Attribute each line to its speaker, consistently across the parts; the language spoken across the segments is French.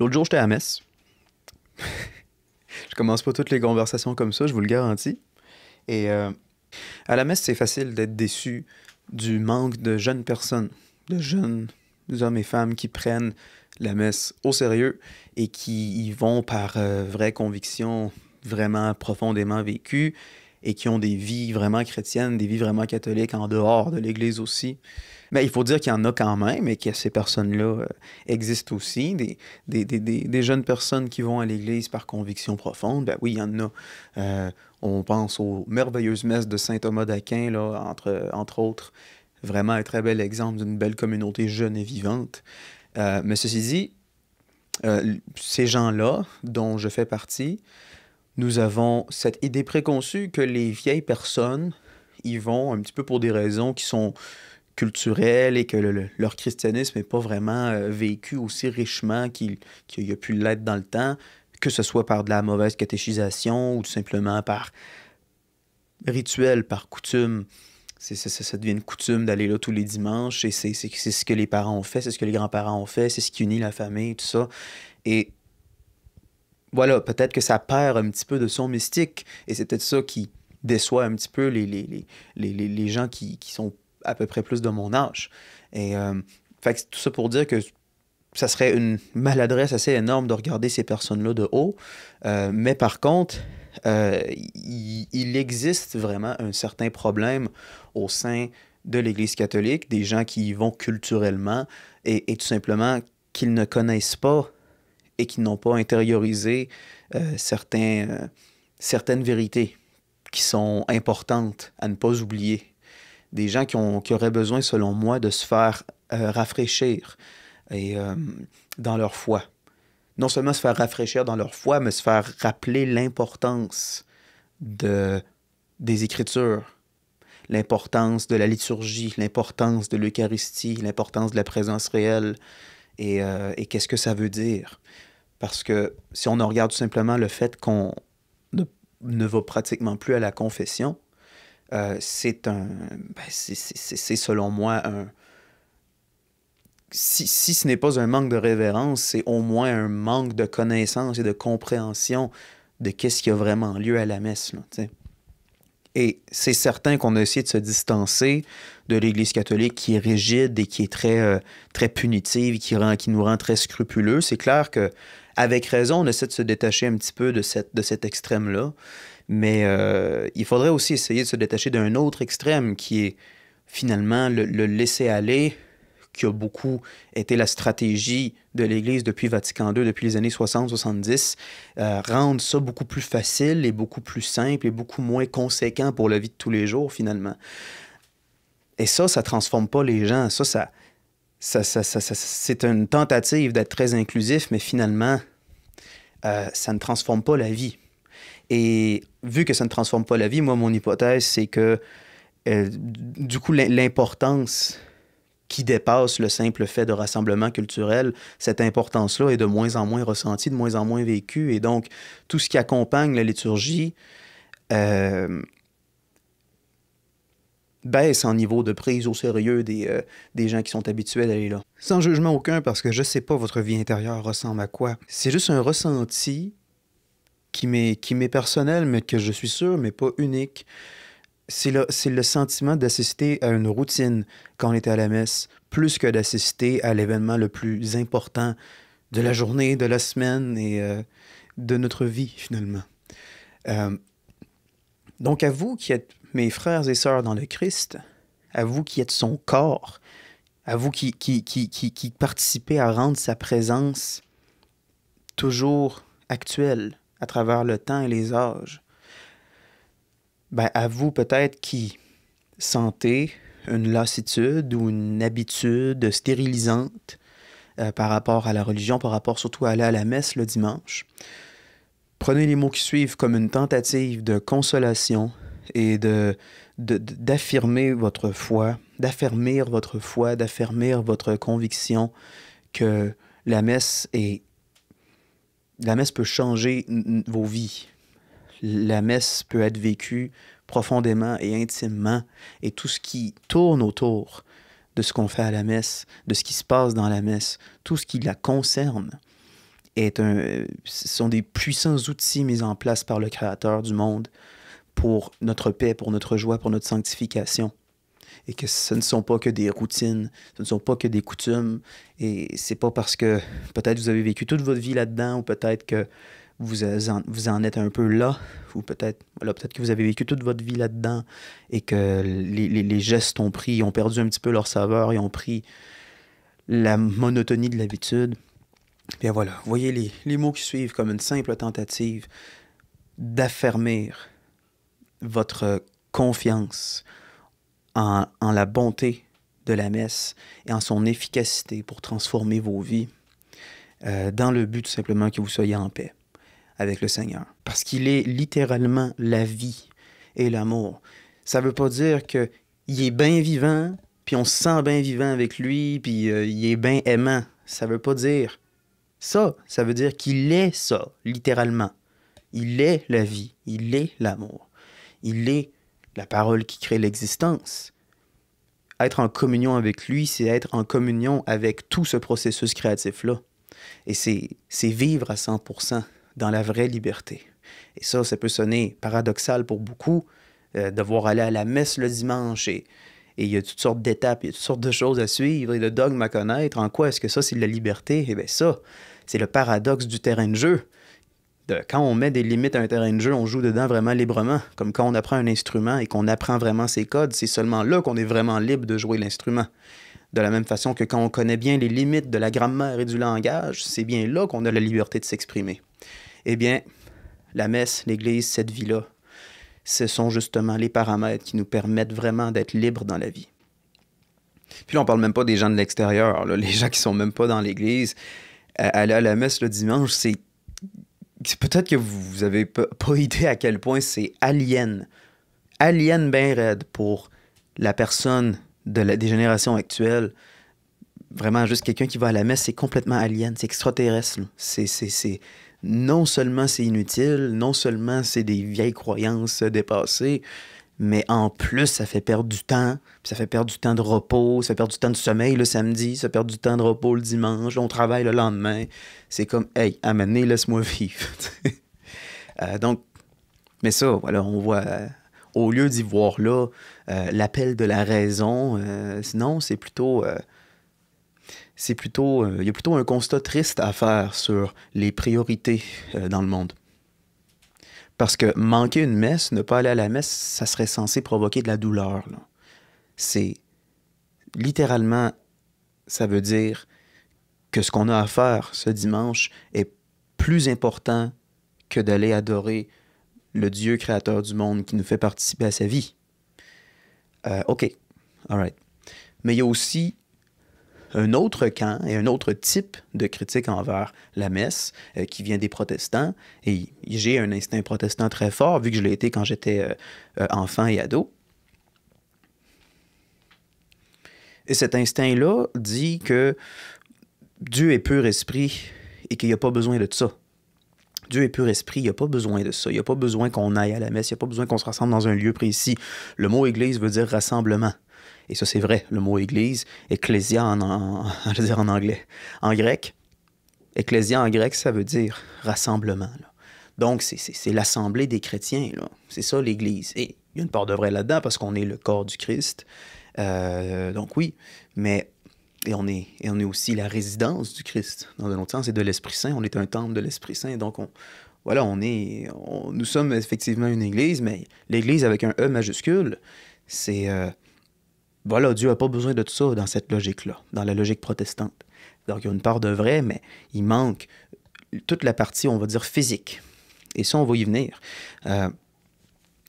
Speaker 1: L'autre jour, j'étais à la messe. Je commence pas toutes les conversations comme ça, je vous le garantis. Et à la messe, c'est facile d'être déçu du manque de jeunes personnes, de jeunes hommes et femmes qui prennent la messe au sérieux et qui y vont par vraie conviction vraiment profondément vécue et qui ont des vies vraiment chrétiennes, des vies vraiment catholiques en dehors de l'Église aussi. Mais il faut dire qu'il y en a quand même et que ces personnes-là existent aussi. Des jeunes personnes qui vont à l'Église par conviction profonde, ben oui, il y en a. On pense aux merveilleuses messes de saint Thomas d'Aquin, là, entre autres. Vraiment un très bel exemple d'une belle communauté jeune et vivante. Mais ceci dit, ces gens-là, dont je fais partie, nous avons cette idée préconçue que les vieilles personnes y vont un petit peu pour des raisons qui sont culturelles et que leur christianisme n'est pas vraiment vécu aussi richement qu'il a pu l'être dans le temps, que ce soit par de la mauvaise catéchisation ou tout simplement par rituel, par coutume. Ça devient une coutume d'aller là tous les dimanches et c'est ce que les parents ont fait, c'est ce que les grands-parents ont fait, c'est ce qui unit la famille, tout ça. Et voilà, peut-être que ça perd un petit peu de son mystique et c'est peut-être ça qui déçoit un petit peu les gens qui sont à peu près plus de mon âge. Et fait que tout ça pour dire que ça serait une maladresse assez énorme de regarder ces personnes-là de haut. Mais par contre, il existe vraiment un certain problème au sein de l'Église catholique, des gens qui y vont culturellement et tout simplement qu'ils ne connaissent pas et qui n'ont pas intériorisé certaines vérités qui sont importantes à ne pas oublier. Des gens qui auraient besoin, selon moi, de se faire rafraîchir et, dans leur foi. Non seulement se faire rafraîchir dans leur foi, mais se faire rappeler l'importance des Écritures, l'importance de la liturgie, l'importance de l'Eucharistie, l'importance de la présence réelle et qu'est-ce que ça veut dire. Parce que si on en regarde tout simplement le fait qu'on ne va pratiquement plus à la confession, c'est selon moi si ce n'est pas un manque de révérence, c'est au moins un manque de connaissance et de compréhension de qu'est-ce qui a vraiment lieu à la messe, là, t'sais. Et c'est certain qu'on a essayé de se distancer de l'Église catholique qui est rigide et qui est très punitive, qui nous rend très scrupuleux. C'est clair que avec raison, on essaie de se détacher un petit peu de cet extrême-là. Mais il faudrait aussi essayer de se détacher d'un autre extrême qui est finalement le laisser-aller, qui a beaucoup été la stratégie de l'Église depuis Vatican II, depuis les années 60-70, rendre ça beaucoup plus facile et beaucoup plus simple et beaucoup moins conséquent pour la vie de tous les jours, finalement. Et ça transforme pas les gens. C'est une tentative d'être très inclusif, mais finalement, ça ne transforme pas la vie. Et vu que ça ne transforme pas la vie, moi, mon hypothèse, c'est que, du coup, l'importance qui dépasse le simple fait de rassemblement culturel, cette importance-là est de moins en moins ressentie, de moins en moins vécue. Et donc, tout ce qui accompagne la liturgie baisse en niveau de prise au sérieux des gens qui sont habitués d'aller là. Sans jugement aucun, parce que je sais pas votre vie intérieure ressemble à quoi. C'est juste un ressenti qui m'est personnel, mais que je suis sûr, mais pas unique. C'est le sentiment d'assister à une routine quand on est à la messe, plus que d'assister à l'événement le plus important de la journée, de la semaine et de notre vie, finalement. Donc, à vous qui êtes mes frères et sœurs dans le Christ, à vous qui êtes son corps, à vous qui participez à rendre sa présence toujours actuelle à travers le temps et les âges, ben, à vous peut-être qui sentez une lassitude ou une habitude stérilisante par rapport à la religion, par rapport surtout à aller à la messe le dimanche, prenez les mots qui suivent comme une tentative de consolation et d'affirmer votre foi, d'affermir votre foi, d'affermir votre conviction que la messe peut changer vos vies. La messe peut être vécue profondément et intimement, et tout ce qui tourne autour de ce qu'on fait à la messe, de ce qui se passe dans la messe, tout ce qui la concerne, ce sont des puissants outils mis en place par le Créateur du monde pour notre paix, pour notre joie, pour notre sanctification. Et que ce ne sont pas que des routines, ce ne sont pas que des coutumes. Et c'est pas parce que peut-être vous avez vécu toute votre vie là-dedans, ou peut-être que vous en êtes un peu là, ou peut-être peut-être que vous avez vécu toute votre vie là-dedans et que les gestes ont perdu un petit peu leur saveur, ils ont pris la monotonie de l'habitude. Bien voilà, voyez les mots qui suivent comme une simple tentative d'affermir votre confiance en la bonté de la messe et en son efficacité pour transformer vos vies dans le but tout simplement que vous soyez en paix avec le Seigneur. Parce qu'il est littéralement la vie et l'amour. Ça ne veut pas dire qu'il est bien vivant, puis on se sent bien vivant avec lui, puis il est bien aimant. Ça ne veut pas dire ça. Ça veut dire qu'il est ça, littéralement. Il est la vie, il est l'amour. Il est la parole qui crée l'existence. Être en communion avec lui, c'est être en communion avec tout ce processus créatif-là. Et c'est vivre à 100% dans la vraie liberté. Et ça peut sonner paradoxal pour beaucoup, devoir aller à la messe le dimanche et il y a toutes sortes d'étapes, il y a toutes sortes de choses à suivre et de dogmes à connaître. En quoi est-ce que ça, c'est de la liberté? Eh bien ça, c'est le paradoxe du terrain de jeu. Quand on met des limites à un terrain de jeu, on joue dedans vraiment librement. Comme quand on apprend un instrument et qu'on apprend vraiment ses codes, c'est seulement là qu'on est vraiment libre de jouer l'instrument. De la même façon que quand on connaît bien les limites de la grammaire et du langage, c'est bien là qu'on a la liberté de s'exprimer. Eh bien, la messe, l'Église, cette vie-là, ce sont justement les paramètres qui nous permettent vraiment d'être libres dans la vie. Puis là, on parle même pas des gens de l'extérieur, là, les gens qui sont même pas dans l'Église. Aller à la messe le dimanche, c'est peut-être que vous avez pas idée à quel point c'est alien. Alien bien raide pour la personne des générations actuelles. Vraiment, juste quelqu'un qui va à la messe, c'est complètement alien, c'est extraterrestre. Non seulement c'est inutile, non seulement c'est des vieilles croyances dépassées, mais en plus, ça fait perdre du temps, puis ça fait perdre du temps de repos, ça fait perdre du temps de sommeil le samedi, ça fait perdre du temps de repos le dimanche, on travaille le lendemain. C'est comme, hey, amenez, laisse-moi vivre. Donc, mais ça, voilà, on voit, au lieu d'y voir là l'appel de la raison, sinon, il y a plutôt un constat triste à faire sur les priorités dans le monde. Parce que manquer une messe, ne pas aller à la messe, ça serait censé provoquer de la douleur. C'est littéralement, ça veut dire que ce qu'on a à faire ce dimanche est plus important que d'aller adorer le Dieu créateur du monde qui nous fait participer à sa vie. OK, all right. Mais il y a aussi un autre camp et un autre type de critique envers la messe qui vient des protestants. Et j'ai un instinct protestant très fort, vu que je l'ai été quand j'étais enfant et ado. Et cet instinct-là dit que Dieu est pur esprit et qu'il n'y a pas besoin de ça. Dieu est pur esprit, il n'y a pas besoin de ça. Il n'y a pas besoin qu'on aille à la messe, il n'y a pas besoin qu'on se rassemble dans un lieu précis. Le mot « église » veut dire « rassemblement ». Et ça, c'est vrai, le mot « église », ecclésia je veux dire en anglais. En grec, ecclésia en grec, ça veut dire « rassemblement ». Là. Donc, c'est l'assemblée des chrétiens. C'est ça, l'Église. Et il y a une part de vrai là-dedans parce qu'on est le corps du Christ. Donc oui, mais et on est aussi la résidence du Christ, dans un autre sens, et de l'Esprit Saint. On est un temple de l'Esprit Saint. Donc, nous sommes effectivement une Église, mais l'Église avec un E majuscule, c'est... voilà, Dieu n'a pas besoin de tout ça dans cette logique-là, dans la logique protestante. Donc, il y a une part de vrai, mais il manque toute la partie, on va dire, physique. Et ça, on va y venir.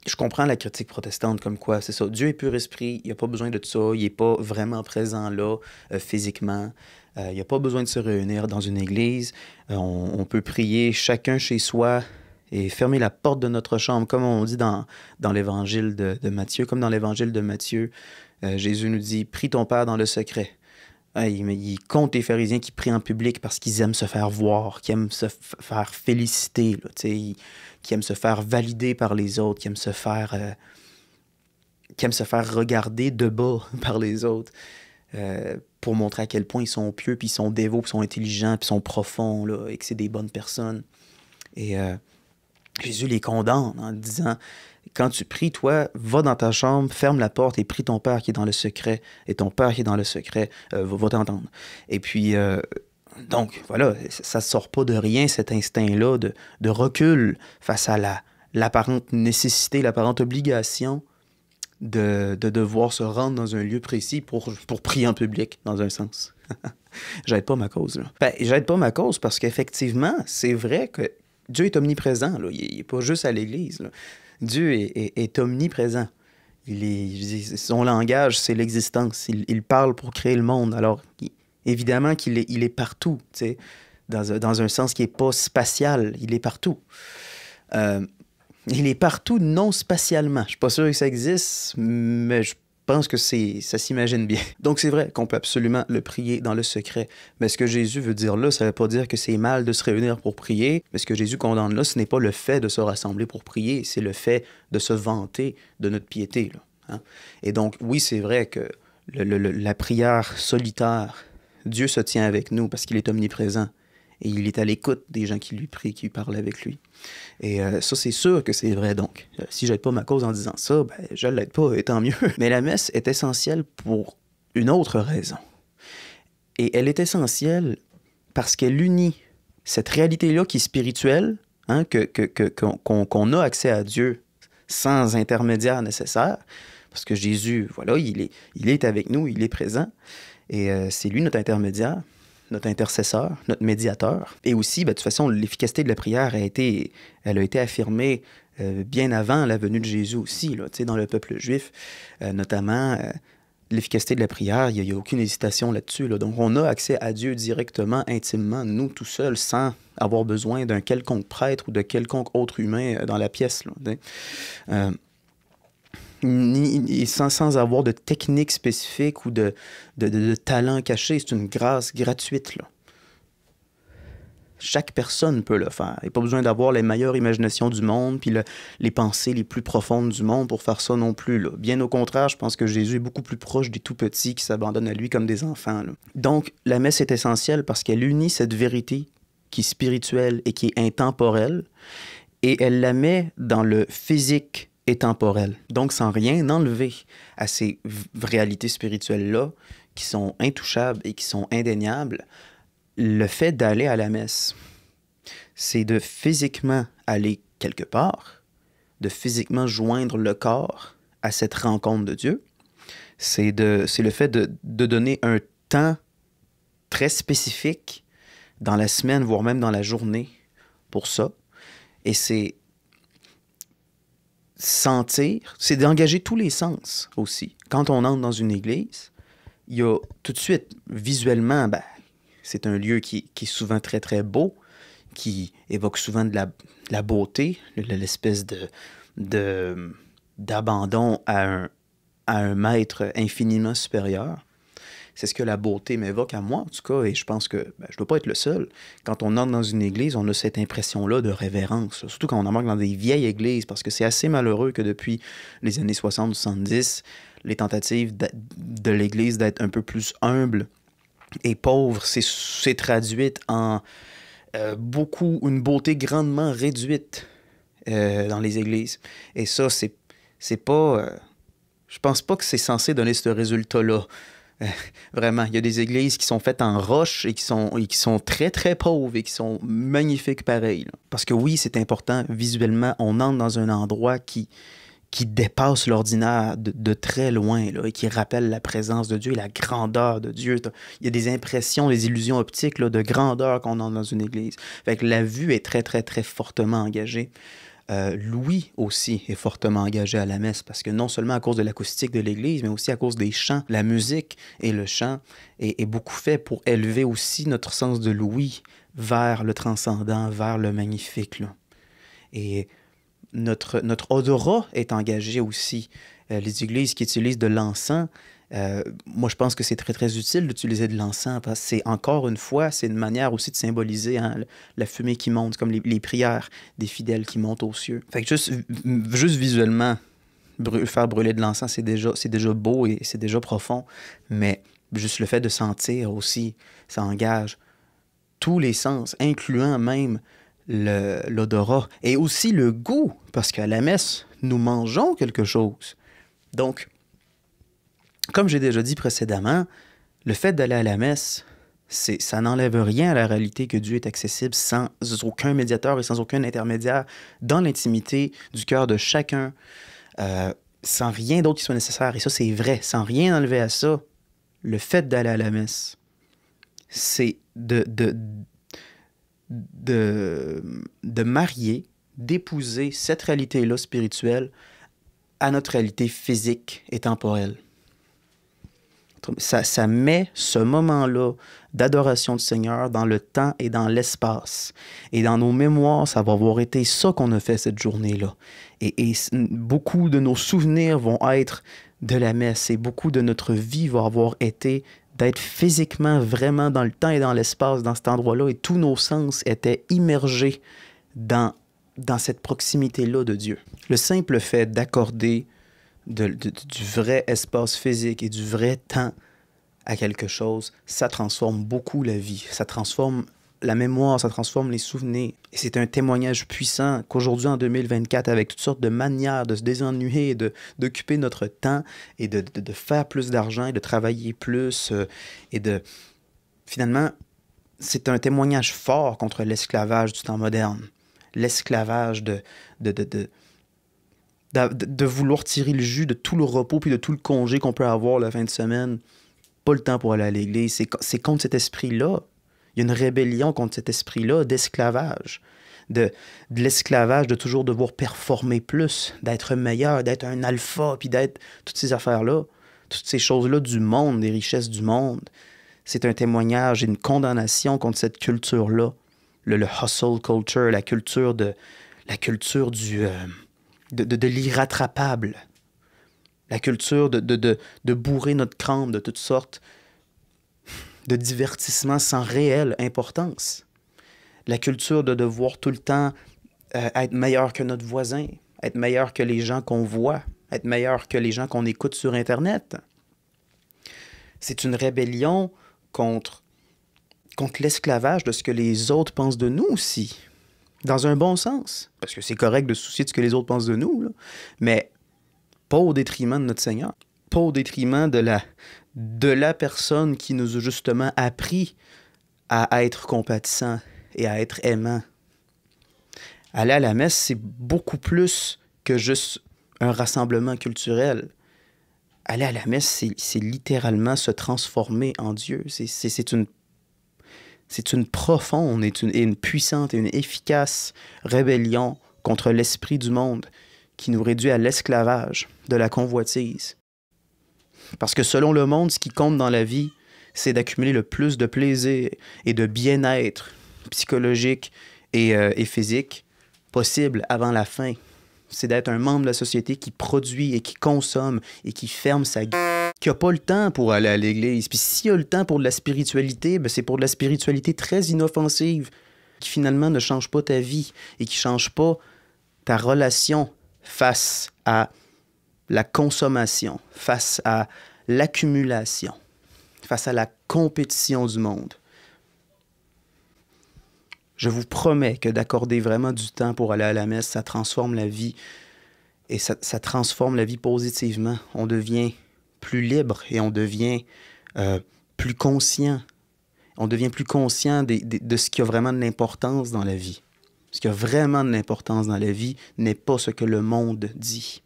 Speaker 1: Je comprends la critique protestante comme quoi, c'est ça, Dieu est pur esprit, il n'y a pas besoin de tout ça, il n'est pas vraiment présent là, physiquement. Il n'y a pas besoin de se réunir dans une église. On peut prier chacun chez soi et fermer la porte de notre chambre, comme on dit dans l'évangile de Matthieu. Comme dans l'évangile de Matthieu, Jésus nous dit « Prie ton Père dans le secret ». Il compte les pharisiens qui prient en public parce qu'ils aiment se faire voir, qui aiment se faire féliciter, là, qui aiment se faire valider par les autres, qui aiment se faire regarder de bas par les autres. pour montrer à quel point ils sont pieux, puis ils sont dévots, puis ils sont intelligents, puis ils sont profonds, là, et que c'est des bonnes personnes. Et Jésus les condamne en disant, quand tu pries, toi, va dans ta chambre, ferme la porte et prie ton Père qui est dans le secret, et ton Père qui est dans le secret va t'entendre. Et puis, donc, voilà, ça ne sort pas de rien, cet instinct-là de recul face à l'apparente nécessité, l'apparente obligation de devoir se rendre dans un lieu précis pour prier en public, dans un sens. J'aide pas ma cause, là. Ben, j'aide pas ma cause parce qu'effectivement, c'est vrai que Dieu est omniprésent, là. Il n'est pas juste à l'Église, là. Dieu est omniprésent. Son langage, c'est l'existence. Il parle pour créer le monde. Alors, évidemment qu'il est partout, tu sais, dans un sens qui n'est pas spatial. Il est partout. Il est partout non spatialement. Je ne suis pas sûr que ça existe, mais je pense que ça s'imagine bien. Donc c'est vrai qu'on peut absolument le prier dans le secret. Mais ce que Jésus veut dire là, ça ne veut pas dire que c'est mal de se réunir pour prier. Mais ce que Jésus condamne là, ce n'est pas le fait de se rassembler pour prier, c'est le fait de se vanter de notre piété, là, hein? Et donc oui, c'est vrai que la prière solitaire, Dieu se tient avec nous parce qu'il est omniprésent. Et il est à l'écoute des gens qui lui prient, qui parlent avec lui. Et ça, c'est sûr que c'est vrai, donc. Si j'aide pas ma cause en disant ça, ben, je l'aide pas, et tant mieux. Mais la messe est essentielle pour une autre raison. Et elle est essentielle parce qu'elle unit cette réalité-là qui est spirituelle, hein, qu'on a accès à Dieu sans intermédiaire nécessaire, parce que Jésus, voilà, il est avec nous, il est présent, et c'est lui notre intermédiaire, notre intercesseur, notre médiateur. Et aussi, ben, de toute façon, l'efficacité de la prière elle a été affirmée bien avant la venue de Jésus aussi, là, dans le peuple juif, notamment l'efficacité de la prière, il n'y a aucune hésitation là-dessus, là. Donc, on a accès à Dieu directement, intimement, nous, tout seuls, sans avoir besoin d'un quelconque prêtre ou de quelconque autre humain dans la pièce, là, sans avoir de technique spécifique ou de talent caché. C'est une grâce gratuite, là. Chaque personne peut le faire. Il n'y a pas besoin d'avoir les meilleures imaginations du monde puis les pensées les plus profondes du monde pour faire ça non plus, là. Bien au contraire, je pense que Jésus est beaucoup plus proche des tout-petits qui s'abandonnent à lui comme des enfants, là. Donc, la messe est essentielle parce qu'elle unit cette vérité qui est spirituelle et qui est intemporelle et elle la met dans le physique et temporel. Donc, sans rien enlever à ces réalités spirituelles-là, qui sont intouchables et qui sont indéniables, le fait d'aller à la messe, c'est de physiquement aller quelque part, de physiquement joindre le corps à cette rencontre de Dieu. C'est le fait de donner un temps très spécifique dans la semaine, voire même dans la journée, pour ça. Et c'est sentir, c'est d'engager tous les sens aussi. Quand on entre dans une église, il y a tout de suite, visuellement, ben, c'est un lieu qui est souvent très, très beau, qui évoque souvent de la beauté, l'espèce d'abandon à un maître infiniment supérieur. C'est ce que la beauté m'évoque à moi, en tout cas, et je pense que ben, je ne dois pas être le seul. Quand on entre dans une église, on a cette impression-là de révérence, surtout quand on embarque dans des vieilles églises, parce que c'est assez malheureux que depuis les années 60-70, les tentatives de l'Église d'être un peu plus humble et pauvre, c'est traduite en une beauté grandement réduite dans les églises. Et ça, c'est pas... je pense pas que c'est censé donner ce résultat-là. Vraiment, il y a des églises qui sont faites en roche et qui sont très, très pauvres et qui sont magnifiques pareil, là. Parce que oui, c'est important, visuellement, on entre dans un endroit qui dépasse l'ordinaire de très loin, là, et qui rappelle la présence de Dieu et la grandeur de Dieu. Il y a des impressions, des illusions optiques là, de grandeur qu'on a dans une église. Fait que la vue est très, très, très fortement engagée. L'ouïe aussi est fortement engagé à la messe, parce que non seulement à cause de l'acoustique de l'église, mais aussi à cause des chants. La musique et le chant est beaucoup fait pour élever aussi notre sens de l'ouïe vers le transcendant, vers le magnifique, là. Et notre odorat est engagé aussi. Les églises qui utilisent de l'encens, moi je pense que c'est très très utile d'utiliser de l'encens, parce que c'est encore une fois, c'est une manière aussi de symboliser, hein, la fumée qui monte, comme les prières des fidèles qui montent aux cieux. Fait que juste visuellement, faire brûler de l'encens, c'est déjà beau et c'est déjà profond, mais Juste le fait de sentir aussi, ça engage tous les sens, incluant même l'odorat et aussi le goût, parce qu'à la messe, nous mangeons quelque chose. Donc, comme j'ai déjà dit précédemment, le fait d'aller à la messe, ça n'enlève rien à la réalité que Dieu est accessible sans aucun médiateur et sans aucun intermédiaire dans l'intimité du cœur de chacun, sans rien d'autre qui soit nécessaire. Et ça, c'est vrai, sans rien enlever à ça. Le fait d'aller à la messe, c'est de marier, d'épouser cette réalité-là spirituelle à notre réalité physique et temporelle. Ça met ce moment-là d'adoration du Seigneur dans le temps et dans l'espace. Et dans nos mémoires, ça va avoir été ça qu'on a fait cette journée-là. Et beaucoup de nos souvenirs vont être de la messe et beaucoup de notre vie va avoir été d'être physiquement vraiment dans le temps et dans l'espace, dans cet endroit-là, et tous nos sens étaient immergés dans cette proximité-là de Dieu. Le simple fait d'accorder du vrai espace physique et du vrai temps à quelque chose, ça transforme beaucoup la vie. Ça transforme la mémoire, ça transforme les souvenirs. Et c'est un témoignage puissant qu'aujourd'hui, en 2024, avec toutes sortes de manières de se désennuyer, d'occuper notre temps et de faire plus d'argent et de travailler plus Finalement, c'est un témoignage fort contre l'esclavage du temps moderne. L'esclavage de vouloir tirer le jus de tout le repos puis de tout le congé qu'on peut avoir la fin de semaine. Pas le temps pour aller à l'église. C'est contre cet esprit-là. Il y a une rébellion contre cet esprit-là d'esclavage. De l'esclavage, de toujours devoir performer plus, d'être meilleur, d'être un alpha, puis d'être toutes ces affaires-là, toutes ces choses-là du monde, des richesses du monde. C'est un témoignage et une condamnation contre cette culture-là. Le hustle culture, la culture de l'irrattrapable. La culture de bourrer notre crâne de toutes sortes de divertissements sans réelle importance. La culture de devoir tout le temps être meilleur que notre voisin, être meilleur que les gens qu'on voit, être meilleur que les gens qu'on écoute sur Internet. C'est une rébellion contre l'esclavage de ce que les autres pensent de nous aussi. Dans un bon sens. Parce que c'est correct de se soucier de ce que les autres pensent de nous, là. Mais pas au détriment de notre Seigneur. Pas au détriment de la personne qui nous a justement appris à être compatissant et à être aimant. Aller à la messe, c'est beaucoup plus que juste un rassemblement culturel. Aller à la messe, c'est littéralement se transformer en Dieu. C'est une profonde et une puissante et une efficace rébellion contre l'esprit du monde qui nous réduit à l'esclavage, de la convoitise. Parce que selon le monde, ce qui compte dans la vie, c'est d'accumuler le plus de plaisir et de bien-être psychologique et physique possible avant la fin. C'est d'être un membre de la société qui produit et qui consomme et qui ferme sa gueule, qui n'a pas le temps pour aller à l'église. Puis s'il a le temps pour de la spiritualité, ben c'est pour de la spiritualité très inoffensive qui finalement ne change pas ta vie et qui ne change pas ta relation face à la consommation, face à l'accumulation, face à la compétition du monde. Je vous promets que d'accorder vraiment du temps pour aller à la messe, ça transforme la vie et ça transforme la vie positivement. On devient plus libre et on devient plus conscient. On devient plus conscient de ce qui a vraiment de l'importance dans la vie. Ce qui a vraiment de l'importance dans la vie n'est pas ce que le monde dit.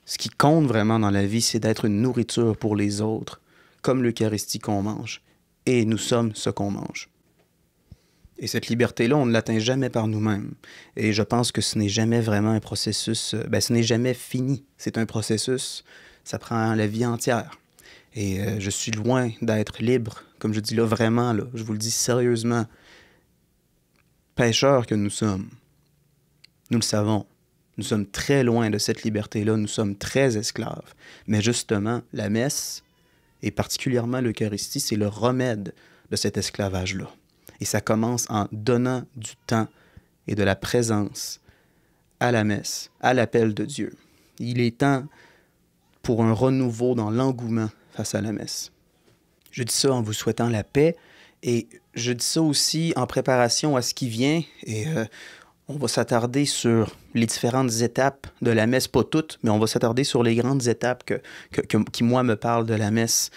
Speaker 1: Ce qui compte vraiment dans la vie, c'est d'être une nourriture pour les autres, comme l'Eucharistie qu'on mange. Et nous sommes ce qu'on mange. Et cette liberté-là, on ne l'atteint jamais par nous-mêmes. Et je pense que ce n'est jamais vraiment un processus... ce n'est jamais fini. C'est un processus. Ça prend la vie entière. Et je suis loin d'être libre. Comme je dis là, vraiment, là, je vous le dis sérieusement. Pécheurs que nous sommes, nous le savons. Nous sommes très loin de cette liberté-là. Nous sommes très esclaves. Mais justement, la messe, et particulièrement l'Eucharistie, c'est le remède de cet esclavage-là. Et ça commence en donnant du temps et de la présence à la messe, à l'appel de Dieu. Il est temps pour un renouveau dans l'engouement face à la messe. Je dis ça en vous souhaitant la paix et je dis ça aussi en préparation à ce qui vient et on va s'attarder sur les différentes étapes de la messe, pas toutes, mais on va s'attarder sur les grandes étapes qui moi, me parlent de la messe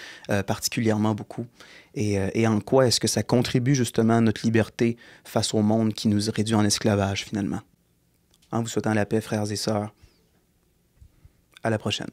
Speaker 1: particulièrement beaucoup. Et en quoi est-ce que ça contribue justement à notre liberté face au monde qui nous réduit en esclavage, finalement. En vous souhaitant la paix, frères et sœurs, à la prochaine.